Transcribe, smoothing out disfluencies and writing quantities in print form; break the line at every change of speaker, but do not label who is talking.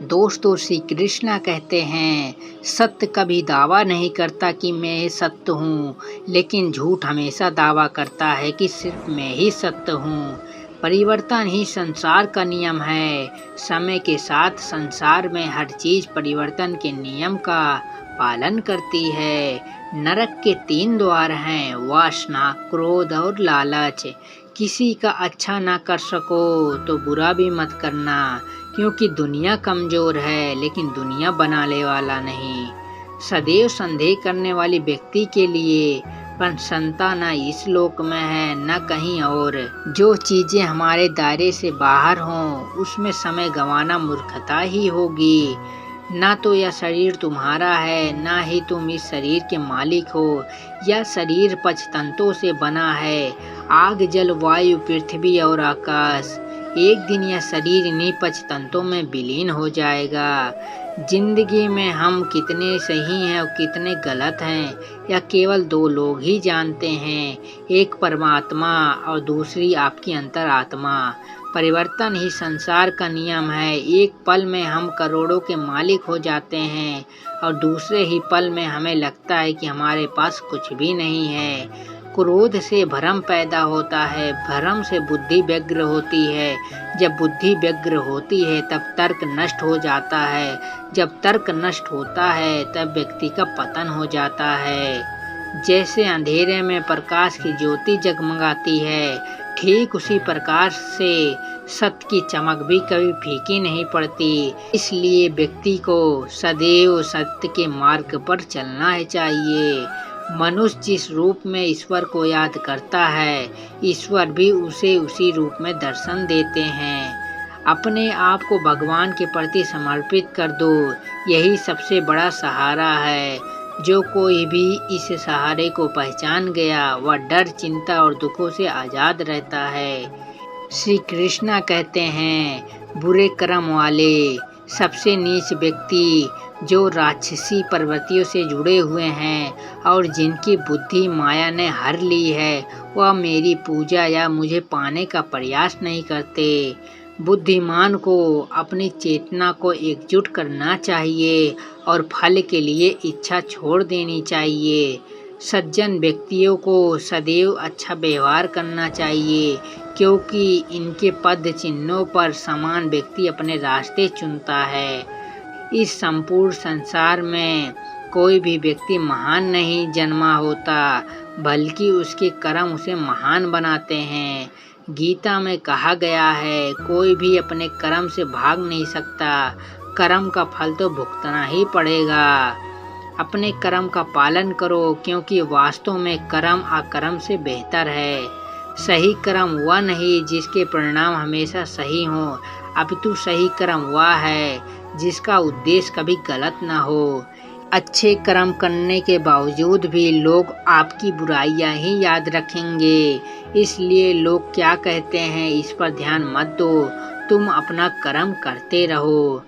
दोस्तों, श्री कृष्णा कहते हैं, सत्य कभी दावा नहीं करता कि मैं सत्य हूँ, लेकिन झूठ हमेशा दावा करता है कि सिर्फ मैं ही सत्य हूँ। परिवर्तन ही संसार का नियम है। समय के साथ संसार में हर चीज परिवर्तन के नियम का पालन करती है। नरक के 3 द्वार हैं, वासना, क्रोध और लालच। किसी का अच्छा ना कर सको तो बुरा भी मत करना, क्योंकि दुनिया कमजोर है, लेकिन दुनिया बनाने वाला नहीं। सदैव संदेह करने वाली व्यक्ति के लिए प्रसन्नता न इस लोक में है न कहीं और। जो चीजें हमारे दायरे से बाहर हों, उसमें समय गंवाना मूर्खता ही होगी। ना तो यह शरीर तुम्हारा है, ना ही तुम इस शरीर के मालिक हो। यह शरीर पंचतत्वों से बना है, आग, जल, वायु, पृथ्वी और आकाश। एक दिन यह शरीर इन्हीं पंचतत्वों में विलीन हो जाएगा। जिंदगी में हम कितने सही हैं और कितने गलत हैं, यह केवल 2 लोग ही जानते हैं, एक परमात्मा और दूसरी आपकी अंतरात्मा। परिवर्तन ही संसार का नियम है। एक पल में हम करोड़ों के मालिक हो जाते हैं और दूसरे ही पल में हमें लगता है कि हमारे पास कुछ भी नहीं है। क्रोध से भ्रम पैदा होता है, भ्रम से बुद्धि व्यग्र होती है। जब बुद्धि व्यग्र होती है तब तर्क नष्ट हो जाता है। जब तर्क नष्ट होता है तब व्यक्ति का पतन हो जाता है। जैसे अंधेरे में प्रकाश की ज्योति जगमगाती है, ठीक उसी प्रकार से सत्य की चमक भी कभी फीकी नहीं पड़ती। इसलिए व्यक्ति को सदैव सत्य के मार्ग पर चलना चाहिए। मनुष्य जिस रूप में ईश्वर को याद करता है, ईश्वर भी उसे उसी रूप में दर्शन देते हैं। अपने आप को भगवान के प्रति समर्पित कर दो, यही सबसे बड़ा सहारा है। जो कोई भी इस सहारे को पहचान गया, वह डर, चिंता और दुखों से आजाद रहता है। श्री कृष्णा कहते हैं, बुरे कर्म वाले, सबसे नीच व्यक्ति जो राक्षसी प्रवृत्तियों से जुड़े हुए हैं और जिनकी बुद्धि माया ने हर ली है, वह मेरी पूजा या मुझे पाने का प्रयास नहीं करते। बुद्धिमान को अपनी चेतना को एकजुट करना चाहिए और फल के लिए इच्छा छोड़ देनी चाहिए। सज्जन व्यक्तियों को सदैव अच्छा व्यवहार करना चाहिए, क्योंकि इनके पद चिन्हों पर समान व्यक्ति अपने रास्ते चुनता है। इस संपूर्ण संसार में कोई भी व्यक्ति महान नहीं जन्मा होता, बल्कि उसके कर्म उसे महान बनाते हैं। गीता में कहा गया है, कोई भी अपने कर्म से भाग नहीं सकता, कर्म का फल तो भुगतना ही पड़ेगा। अपने कर्म का पालन करो, क्योंकि वास्तव में कर्म अकर्म से बेहतर है। सही कर्म वह नहीं जिसके परिणाम हमेशा सही हो, अपितु सही कर्म वह है जिसका उद्देश्य कभी गलत न हो। अच्छे कर्म करने के बावजूद भी लोग आपकी बुराइयां ही याद रखेंगे। इसलिए लोग क्या कहते हैं इस पर ध्यान मत दो, तुम अपना कर्म करते रहो।